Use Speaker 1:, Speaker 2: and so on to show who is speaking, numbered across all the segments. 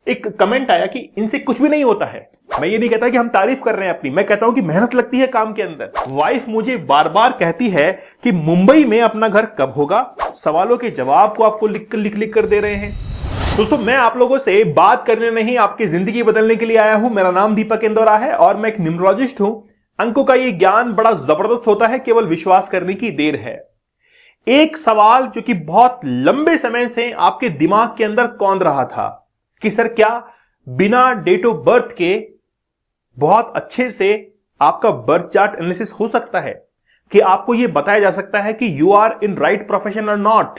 Speaker 1: एक कमेंट आया कि इनसे कुछ भी नहीं होता है। मैं ये नहीं कहता कि हम तारीफ कर रहे हैं अपनी, मैं कहता हूं कि मेहनत लगती है काम के अंदर। वाइफ मुझे बार बार कहती है कि मुंबई में अपना घर कब होगा। सवालों के जवाब को आपको लिख कर दे रहे हैं। दोस्तों, मैं आप लोगों से बात करने नहीं, आपकी जिंदगी बदलने के लिए आया हूं। मेरा नाम दीपक इंदौरा है और मैं एक न्यूमरोलॉजिस्ट हूं। अंकों का ये ज्ञान बड़ा जबरदस्त होता है, केवल विश्वास करने की देर है। एक सवाल जो कि बहुत लंबे समय से आपके दिमाग के अंदर कौंध रहा था कि सर क्या बिना डेट ऑफ बर्थ के बहुत अच्छे से आपका बर्थ चार्ट एनालिसिस हो सकता है, कि आपको यह बताया जा सकता है कि you are in right profession और नॉट,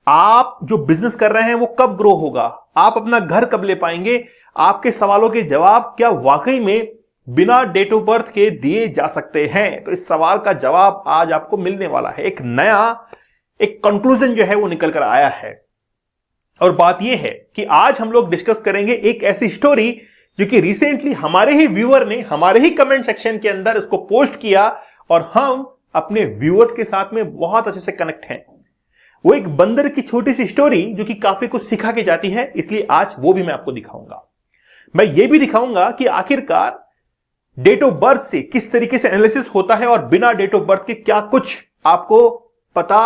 Speaker 1: आप जो बिजनेस कर रहे हैं वो कब ग्रो होगा, आप अपना घर कब ले पाएंगे। आपके सवालों के जवाब क्या वाकई में बिना डेट ऑफ बर्थ के दिए जा सकते हैं? तो इस सवाल का जवाब आज आपको मिलने वाला है। एक नया कंक्लूजन जो है वो निकल कर आया है। और बात यह है कि आज हम लोग डिस्कस करेंगे एक ऐसी स्टोरी जो कि रिसेंटली हमारे ही व्यूअर ने हमारे ही कमेंट सेक्शन के अंदर इसको पोस्ट किया और हम अपने व्यूअर्स के साथ में बहुत अच्छे से कनेक्ट हैं। वो एक बंदर की छोटी सी स्टोरी जो कि काफी कुछ सिखा के जाती है, इसलिए आज वो भी मैं आपको दिखाऊंगा। मैं ये भी दिखाऊंगा कि आखिरकार डेट ऑफ बर्थ से किस तरीके से एनालिसिस होता है और बिना डेट ऑफ बर्थ के क्या कुछ आपको पता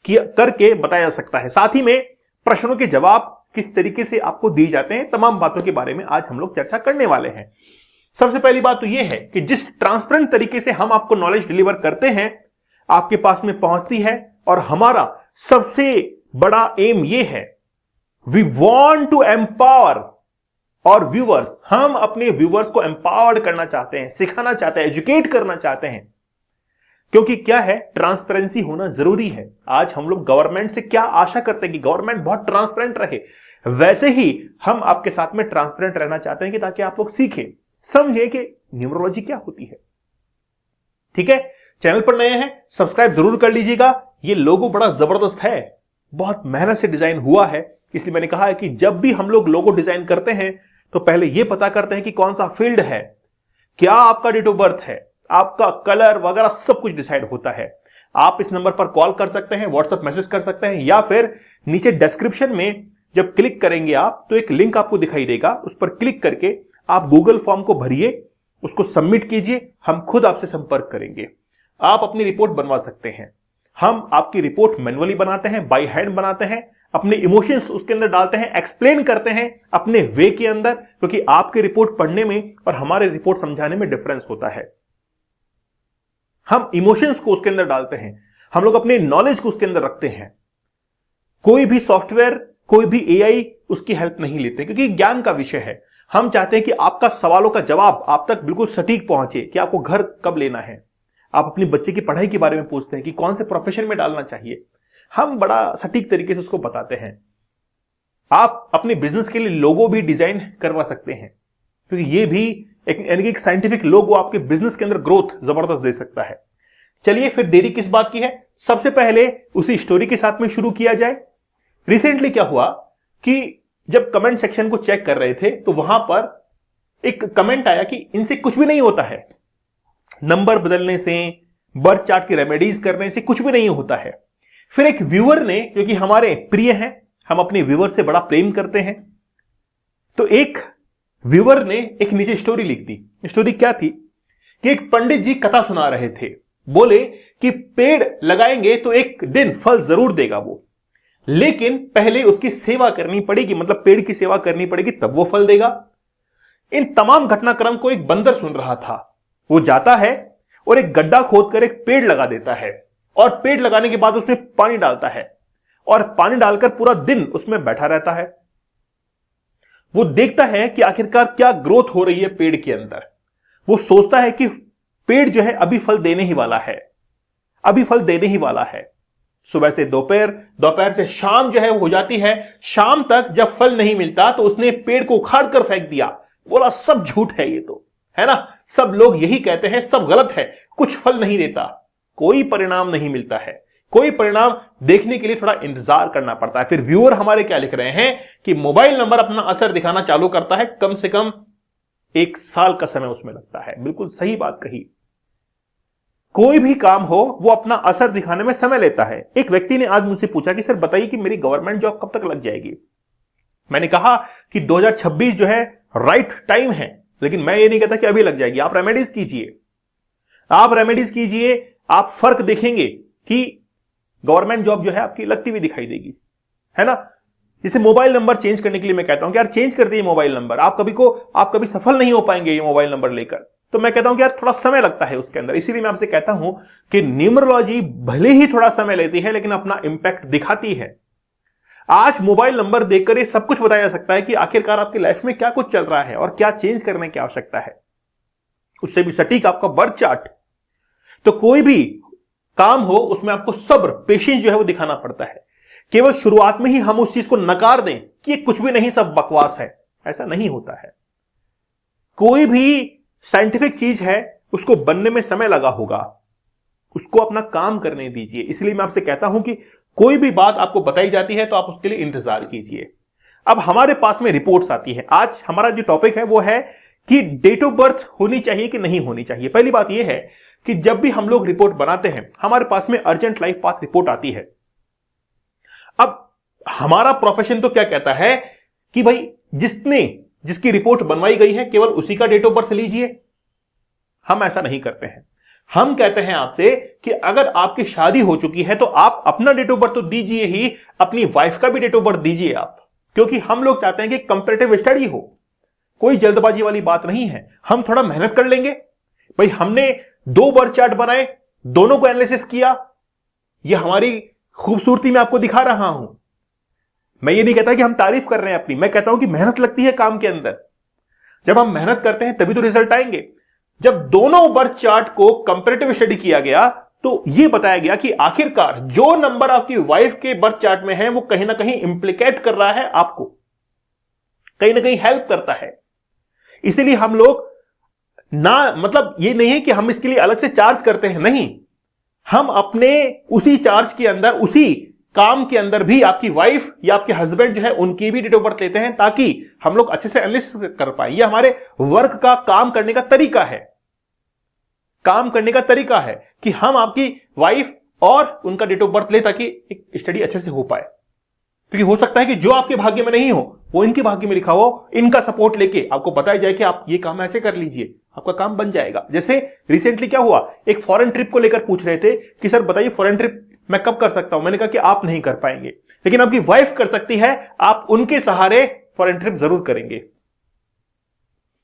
Speaker 1: करके बताया जा सकता है। साथ ही में प्रश्नों के जवाब किस तरीके से आपको दिए जाते हैं, तमाम बातों के बारे में आज हम लोग चर्चा करने वाले हैं। सबसे पहली बात तो यह है कि जिस ट्रांसपेरेंट तरीके से हम आपको नॉलेज डिलीवर करते हैं आपके पास में पहुंचती है, और हमारा सबसे बड़ा एम यह है, वी वांट टू एम्पावर और व्यूअर्स, हम अपने व्यूअर्स को एम्पावर्ड करना चाहते हैं, सिखाना चाहते हैं, एजुकेट करना चाहते हैं। क्योंकि क्या है, ट्रांसपेरेंसी होना जरूरी है। आज हम लोग गवर्नमेंट से क्या आशा करते हैं कि गवर्नमेंट बहुत ट्रांसपेरेंट रहे, वैसे ही हम आपके साथ में ट्रांसपेरेंट रहना चाहते हैं कि ताकि आप लोग सीखें, समझें कि न्यूमरोलॉजी क्या होती है। ठीक है, चैनल पर नए हैं सब्सक्राइब जरूर कर लीजिएगा। ये लोगो बड़ा जबरदस्त है, बहुत मेहनत से डिजाइन हुआ है, इसलिए मैंने कहा है कि जब भी हम लोग लोगो डिजाइन करते हैं तो पहले यह पता करते हैं कि कौन सा फील्ड है, क्या आपका डेट ऑफ बर्थ है, आपका कलर वगैरह सब कुछ डिसाइड होता है। आप इस नंबर पर कॉल कर सकते हैं, व्हाट्सएप मैसेज कर सकते हैं, या फिर नीचे डिस्क्रिप्शन में जब क्लिक करेंगे आप तो एक लिंक आपको दिखाई देगा, उस पर क्लिक करके आप गूगल फॉर्म को भरिए, उसको सबमिट कीजिए, हम खुद आपसे संपर्क करेंगे। आप अपनी रिपोर्ट बनवा सकते हैं। हम आपकी रिपोर्ट मैन्युअली बनाते हैं, बाय हैंड बनाते हैं, अपने इमोशंस उसके अंदर डालते हैं, एक्सप्लेन करते हैं अपने वे के अंदर, क्योंकि आपकी रिपोर्ट पढ़ने में और हमारे रिपोर्ट समझाने में डिफरेंस होता है। हम इमोशंस को उसके अंदर डालते हैं, हम लोग अपने नॉलेज को उसके अंदर रखते हैं। कोई भी सॉफ्टवेयर, कोई भी एआई उसकी हेल्प नहीं लेते, क्योंकि ज्ञान का विषय है। हम चाहते हैं कि आपका सवालों का जवाब आप तक बिल्कुल सटीक पहुंचे कि आपको घर कब लेना है। आप अपनी बच्चे की पढ़ाई के बारे में पूछते हैं कि कौन से प्रोफेशन में डालना चाहिए, हम बड़ा सटीक तरीके से उसको बताते हैं। आप अपने बिजनेस के लिए लोगो भी डिजाइन करवा सकते हैं, क्योंकि ये भी एक साइंटिफिक लोगो आपके बिजनेस के अंदर ग्रोथ जबरदस्त दे सकता है। चलिए फिर देरी किस बात की है, सबसे पहले उसी स्टोरी के साथ में शुरू किया जाए। रिसेंटली क्या हुआ कि जब कमेंट सेक्शन को चेक कर रहे थे तो वहां पर एक कमेंट आया कि इनसे कुछ भी नहीं होता है, नंबर बदलने से, बर्थ चार्ट की रेमेडीज करने से कुछ भी नहीं होता है। फिर एक व्यूअर ने, जो कि हमारे प्रिय हैं, हम अपने व्यूअर से बड़ा प्रेम करते हैं, तो एक व्यूअर ने एक नीचे स्टोरी लिख दी। स्टोरी क्या थी कि एक पंडित जी कथा सुना रहे थे, बोले कि पेड़ लगाएंगे तो एक दिन फल जरूर देगा वो, लेकिन पहले उसकी सेवा करनी पड़ेगी, मतलब पेड़ की सेवा करनी पड़ेगी तब वो फल देगा। इन तमाम घटनाक्रम को एक बंदर सुन रहा था। वो जाता है और एक गड्ढा खोदकर एक पेड़ लगा देता है, और पेड़ लगाने के बाद उसमें पानी डालता है, और पानी डालकर पूरा दिन उसमें बैठा रहता है। वो देखता है कि आखिरकार क्या ग्रोथ हो रही है पेड़ के अंदर। वो सोचता है कि पेड़ जो है अभी फल देने ही वाला है, अभी फल देने ही वाला है। सुबह से दोपहर, दोपहर से शाम जो है वो हो जाती है। शाम तक जब फल नहीं मिलता तो उसने पेड़ को उखाड़ कर फेंक दिया, बोला सब झूठ है ये तो, है ना, सब लोग यही कहते हैं, सब गलत है, कुछ फल नहीं देता, कोई परिणाम नहीं मिलता है। कोई परिणाम देखने के लिए थोड़ा इंतजार करना पड़ता है। फिर व्यूअर हमारे क्या लिख रहे हैं कि मोबाइल नंबर अपना असर दिखाना चालू करता है, कम से कम 1 साल का समय उसमें लगता है। बिल्कुल सही बात कही। कोई भी काम हो वो अपना असर दिखाने में समय लेता है। एक व्यक्ति ने आज मुझसे पूछा कि सर बताइए कि मेरी गवर्नमेंट जॉब कब तक लग जाएगी। मैंने कहा कि 2026 जो है राइट टाइम है, लेकिन मैं ये नहीं कहता कि अभी लग जाएगी। आप रेमेडीज कीजिए, आप रेमेडीज कीजिए, आप फर्क देखेंगे कि गवर्नमेंट जॉब जो है आपकी लगती हुई दिखाई देगी, है ना। जैसे मोबाइल नंबर चेंज करने के लिए मैं कहता हूं कि यार चेंज कर दिए मोबाइल नंबर, आप कभी सफल नहीं हो पाएंगे ये मोबाइल नंबर लेकर। तो मैं कहता हूं कि यार थोड़ा समय लगता है उसके अंदर, इसीलिए मैं आपसे कहता हूं कि न्यूमरोलॉजी भले ही थोड़ा समय लेती है लेकिन अपना इंपैक्ट दिखाती है। आज मोबाइल नंबर देखकर ये सब कुछ बताया जा सकता है कि आखिरकार आपकी लाइफ में क्या कुछ चल रहा है और क्या चेंज करने की आवश्यकता है, उससे भी सटीक आपका बर्थ चार्ट। तो कोई भी काम हो उसमें आपको सब्र, पेशेंस जो है वो दिखाना पड़ता है। केवल शुरुआत में ही हम उस चीज को नकार दें कि ये कुछ भी नहीं, सब बकवास है, ऐसा नहीं होता है। कोई भी साइंटिफिक चीज है उसको बनने में समय लगा होगा, उसको अपना काम करने दीजिए। इसलिए मैं आपसे कहता हूं कि कोई भी बात आपको बताई जाती है तो आप उसके लिए इंतजार कीजिए। अब हमारे पास में रिपोर्ट्स आती है। आज हमारा जो टॉपिक है वो है कि डेट ऑफ बर्थ होनी चाहिए कि नहीं होनी चाहिए। पहली बात यह है कि जब भी हम लोग रिपोर्ट बनाते हैं हमारे पास में अर्जेंट लाइफ पाथ रिपोर्ट आती है। अब हमारा प्रोफेशन तो क्या कहता है कि भाई जिसकी रिपोर्ट बनवाई गई है केवल उसी का डेट ऑफ बर्थ लीजिए। हम ऐसा नहीं करते हैं। हम कहते हैं आपसे कि अगर आपकी शादी हो चुकी है तो आप अपना डेट ऑफ बर्थ तो दीजिए ही, अपनी वाइफ का भी डेट ऑफ बर्थ दीजिए आप, क्योंकि हम लोग चाहते हैं कि कंपैरेटिव स्टडी हो। कोई जल्दबाजी वाली बात नहीं है। हम थोड़ा मेहनत कर लेंगे। भाई हमने 2 बर्थ चार्ट बनाए, दोनों को एनालिसिस किया, यह हमारी खूबसूरती में आपको दिखा रहा हूं। मैं ये नहीं कहता कि हम तारीफ कर रहे हैं अपनी, मैं कहता हूं कि मेहनत लगती है काम के अंदर। जब हम मेहनत करते हैं तभी तो रिजल्ट आएंगे। जब दोनों बर्थ चार्ट को कंपैरेटिव स्टडी किया गया तो यह बताया गया कि आखिरकार जो नंबर आपकी वाइफ के बर्थ चार्ट में है वो कहीं ना कहीं इंप्लीकेट कर रहा है आपको, कहीं ना कहीं हेल्प करता है। इसीलिए हम लोग मतलब ये नहीं है कि हम इसके लिए अलग से चार्ज करते हैं, नहीं, हम अपने उसी चार्ज के अंदर, उसी काम के अंदर भी आपकी वाइफ या आपके हस्बैंड जो है उनकी भी डेट ऑफ बर्थ लेते हैं ताकि हम लोग अच्छे से एनालिसिस कर पाए। यह हमारे वर्क का काम करने का तरीका है, काम करने का तरीका है कि हम आपकी वाइफ और उनका डेट ऑफ बर्थ ले ताकि एक स्टडी अच्छे से हो पाए। क्योंकि हो सकता है कि जो आपके भाग्य में नहीं हो वो इनके भाग्य में लिखा हो, इनका सपोर्ट लेके आपको बताया जाए कि आप ये काम ऐसे कर लीजिए, आपका काम बन जाएगा। जैसे रिसेंटली क्या हुआ, एक फॉरेन ट्रिप को लेकर पूछ रहे थे कि सर बताइए फॉरेन ट्रिप मैं कब कर सकता हूं। मैंने कहा कि आप नहीं कर पाएंगे लेकिन आपकी वाइफ कर सकती है, आप उनके सहारे फॉरेन ट्रिप जरूर करेंगे।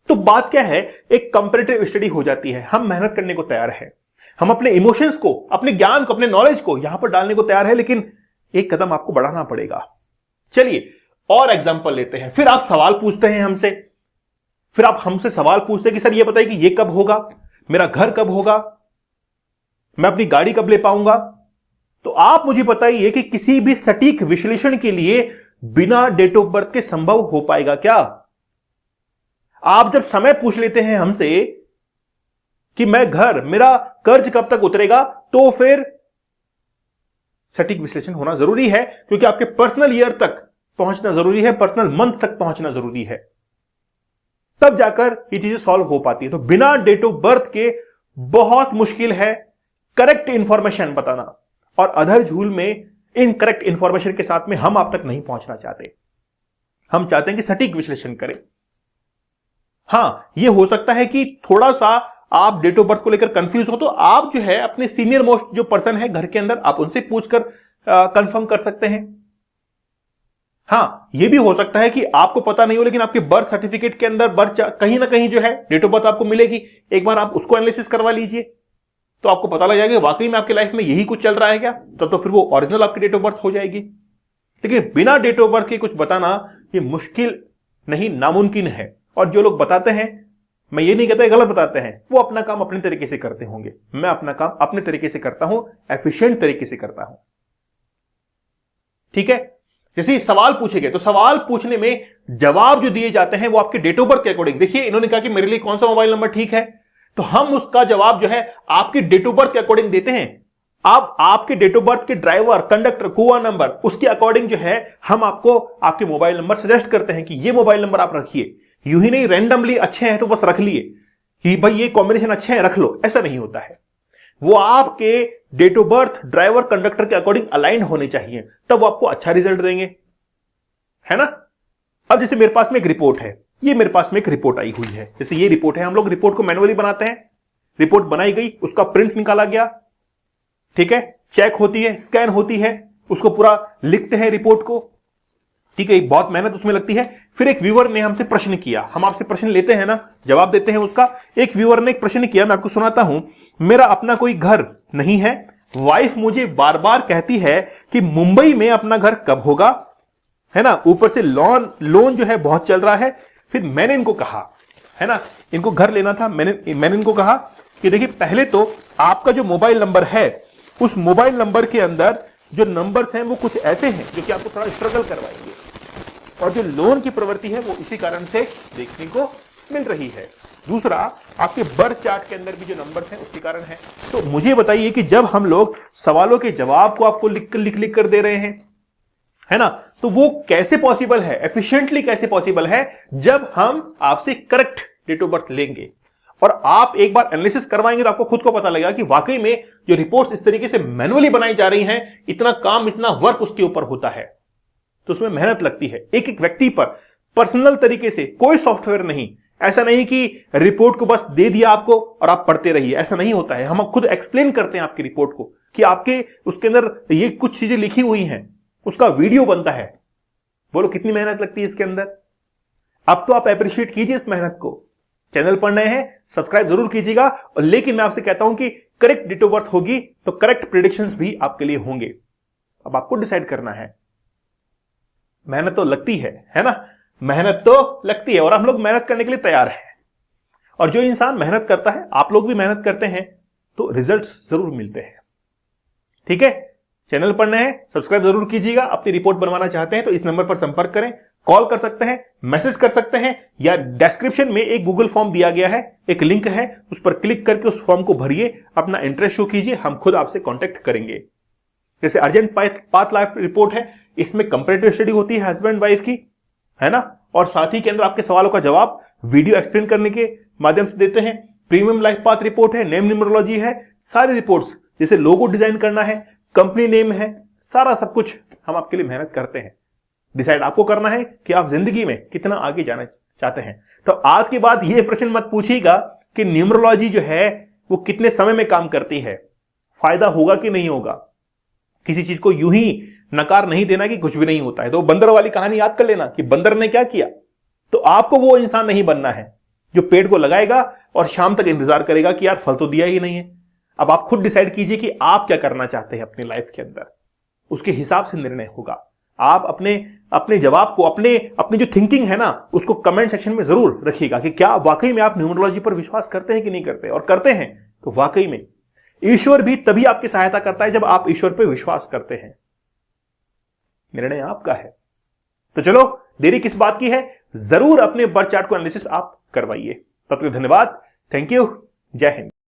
Speaker 1: तो बात क्या है, एक कंपैरेटिव स्टडी हो जाती है। हम मेहनत करने को तैयार है, हम अपने इमोशंस को, अपने ज्ञान को, अपने नॉलेज को यहां पर डालने को तैयार है, लेकिन एक कदम आपको बढ़ाना पड़ेगा। चलिए और एग्जांपल लेते हैं। फिर आप सवाल पूछते हैं हमसे, फिर आप हमसे सवाल पूछते हैं कि सर ये बताइए कि ये कब होगा, मेरा घर कब होगा, मैं अपनी गाड़ी कब ले पाऊंगा। तो आप मुझे बताइए कि किसी भी सटीक विश्लेषण के लिए बिना डेट ऑफ बर्थ के संभव हो पाएगा क्या? आप जब समय पूछ लेते हैं हमसे कि मेरा कर्ज कब तक उतरेगा, तो फिर सटीक विश्लेषण होना जरूरी है, क्योंकि आपके पर्सनल ईयर तक पहुंचना जरूरी है, पर्सनल मंथ तक पहुंचना जरूरी है, तब जाकर ये चीजें सॉल्व हो पाती है। तो बिना डेट ऑफ बर्थ के बहुत मुश्किल है करेक्ट इंफॉर्मेशन बताना, और अधर झूल में इनकरेक्ट इंफॉर्मेशन के साथ में हम आप तक नहीं पहुंचना चाहते। हम चाहते हैं कि सटीक विश्लेषण करें। हां, यह हो सकता है कि थोड़ा सा आप डेट ऑफ बर्थ को लेकर कंफ्यूज हो, तो आप जो है अपने सीनियर मोस्ट जो पर्सन है घर के अंदर, आप उनसे पूछकर कंफर्म कर सकते हैं। हां, यह भी हो सकता है कि आपको पता नहीं हो लेकिन आपके बर्थ सर्टिफिकेट के अंदर कहीं ना कहीं जो है डेट ऑफ बर्थ आपको मिलेगी। एक बार आप उसको एनालिसिस करवा लीजिए तो आपको पता लग जाएगा वाकई में आपके लाइफ में यही कुछ चल रहा है क्या, तो फिर वो ओरिजिनल आपकी डेट ऑफ बर्थ हो जाएगी। लेकिन बिना डेट ऑफ बर्थ के कुछ बताना ये मुश्किल नहीं, नामुमकिन है। और जो लोग बताते हैं, मैं ये नहीं कहता गलत बताते हैं, वो अपना काम अपने तरीके से करते होंगे। मैं अपना काम अपने तरीके से करता हूं, एफिशिएंट तरीके से करता हूं। ठीक है, जैसे सवाल पूछे गए तो सवाल पूछने में जवाब जो दिए जाते हैं वो आपके डेट ऑफ बर्थ के अकॉर्डिंग। देखिए इन्होंने कहा कि मेरे लिए कौन सा मोबाइल नंबर ठीक है, तो हम उसका जवाब जो है आपके डेट ऑफ बर्थ के अकॉर्डिंग देते हैं। आप आपके डेट ऑफ बर्थ के ड्राइवर, कंडक्टर, कुआं नंबर, उसके अकॉर्डिंग जो है हम आपको आपके मोबाइल नंबर सजेस्ट करते हैं कि ये मोबाइल नंबर आप रखिए। यूं ही नहीं रैंडमली अच्छे हैं तो बस रख लिए कि भाई ये कॉम्बिनेशन अच्छे हैं रख लो, ऐसा नहीं होता है। वो आपके date of birth, driver, conductor के अकॉर्डिंग अलाइंड होने चाहिए, तब वो आपको अच्छा रिजल्ट देंगे, है ना। अब जैसे मेरे पास में एक रिपोर्ट है, ये मेरे पास में एक रिपोर्ट आई हुई है, जैसे ये रिपोर्ट है, हम लोग रिपोर्ट को मैन्युअली बनाते हैं, रिपोर्ट बनाई गई, उसका प्रिंट निकाला गया, ठीक है, चेक होती है, स्कैन होती है, उसको पूरा लिखते हैं रिपोर्ट को, ठीक है, बहुत मेहनत उसमें लगती है। फिर एक व्यूअर ने हमसे प्रश्न किया, हम आपसे प्रश्न लेते हैं ना, जवाब देते हैं उसका। एक व्यूअर ने एक प्रश्न किया, मैं आपको सुनाता हूं। मेरा अपना कोई घर नहीं है, वाइफ मुझे बार बार कहती है कि मुंबई में अपना घर कब होगा, है ना, ऊपर से लोन जो है बहुत चल रहा है। फिर मैंने इनको कहा, है ना, इनको घर लेना था, मैंने इनको कहा कि देखिए, पहले तो आपका जो मोबाइल नंबर है, उस मोबाइल नंबर के अंदर जो नंबर्स हैं वो कुछ ऐसे हैं जो कि आपको थोड़ा स्ट्रगल करवाएंगे, और जो लोन की प्रवृत्ति है वो इसी कारण से देखने को मिल रही है। दूसरा, आपके बर्थ चार्ट के अंदर भी जो नंबर्स हैं उसके कारण है। तो मुझे बताइए कि जब हम लोग सवालों के जवाब को आपको लिख कर दे रहे हैं, है ना, तो वो कैसे पॉसिबल है, एफिशिएंटली कैसे पॉसिबल है, जब हम आपसे करेक्ट डेट ऑफ बर्थ लेंगे और आप एक बार एनालिसिस करवाएंगे तो आपको खुद को पता लगेगा कि वाकई में जो रिपोर्ट्स इस तरीके से मैनुअली बनाई जा रही हैं, इतना काम, इतना वर्क उसके ऊपर होता है, तो उसमें मेहनत लगती है। एक एक व्यक्ति पर पर्सनल तरीके से, कोई सॉफ्टवेयर नहीं, ऐसा नहीं कि रिपोर्ट को बस दे दिया आपको और आप पढ़ते रहिए, ऐसा नहीं होता है। हम खुद एक्सप्लेन करते हैं आपकी रिपोर्ट को कि आपके उसके अंदर ये कुछ चीजें लिखी हुई हैं, उसका वीडियो बनता है। बोलो कितनी मेहनत लगती है इसके अंदर। अब तो आप अप्रिशिएट कीजिए इस मेहनत को। चैनल पर नए हैं, सब्सक्राइब जरूर कीजिएगा, और लेकिन मैं आपसे कहता हूं कि करेक्ट डेट ऑफ बर्थ होगी तो करेक्ट प्रेडिक्शंस भी आपके लिए होंगे। अब आपको डिसाइड करना है। मेहनत तो लगती है ना, मेहनत तो लगती है, और हम लोग मेहनत करने के लिए तैयार हैं। और जो इंसान मेहनत करता है, आप लोग भी मेहनत करते हैं, तो रिजल्ट्स जरूर मिलते हैं। ठीक है, चैनल पर नए हैं, सब्सक्राइब जरूर कीजिएगा। अपनी रिपोर्ट बनवाना चाहते हैं तो इस नंबर पर संपर्क करें, कॉल कर सकते हैं, मैसेज कर सकते हैं, या डिस्क्रिप्शन में एक गूगल फॉर्म दिया गया है, एक लिंक है, उस पर क्लिक करके उस फॉर्म को भरिए, अपना इंटरेस्ट शो कीजिए, हम खुद आपसे कांटेक्ट करेंगे। जैसे अर्जेंट पाथ लाइफ रिपोर्ट है, इसमें कंपैरेटिव स्टडी होती है हस्बैंड वाइफ की, है ना, और साथ ही के अंदर आपके सवालों का जवाब वीडियो एक्सप्लेन करने के माध्यम से देते हैं। प्रीमियम लाइफ पाथ रिपोर्ट है, नेम न्यूमरोलॉजी है, सारी रिपोर्ट्स, जैसे लोगो डिजाइन करना है, कंपनी नेम है, सारा सब कुछ हम आपके लिए मेहनत करते हैं। डिसाइड आपको करना है कि आप जिंदगी में कितना आगे जाना चाहते हैं। तो आज के बाद यह प्रश्न मत पूछिएगा कि न्यूमरोलॉजी जो है वो कितने समय में काम करती है, फायदा होगा कि नहीं होगा। किसी चीज को यूं ही नकार नहीं देना कि कुछ भी नहीं होता है। तो बंदर वाली कहानी याद कर लेना कि बंदर ने क्या किया। तो आपको वो इंसान नहीं बनना है जो पेड़ को लगाएगा और शाम तक इंतजार करेगा कि यार फल तो दिया ही नहीं है। अब आप खुद डिसाइड कीजिए कि आप क्या करना चाहते हैं अपनी लाइफ के अंदर, उसके हिसाब से निर्णय होगा। आप अपने जवाब को, अपनी जो थिंकिंग है ना, उसको कमेंट सेक्शन में जरूर रखिएगा कि क्या वाकई में आप न्यूमरोलॉजी पर विश्वास करते हैं कि नहीं करते, और करते हैं तो वाकई में ईश्वर भी तभी आपकी सहायता करता है जब आप ईश्वर पर विश्वास करते हैं। निर्णय आपका है। तो चलो, देरी किस बात की है, जरूर अपने बर्थ चार्ट को एनालिसिस आप करवाइए। तब तक धन्यवाद, थैंक यू, जय हिंद।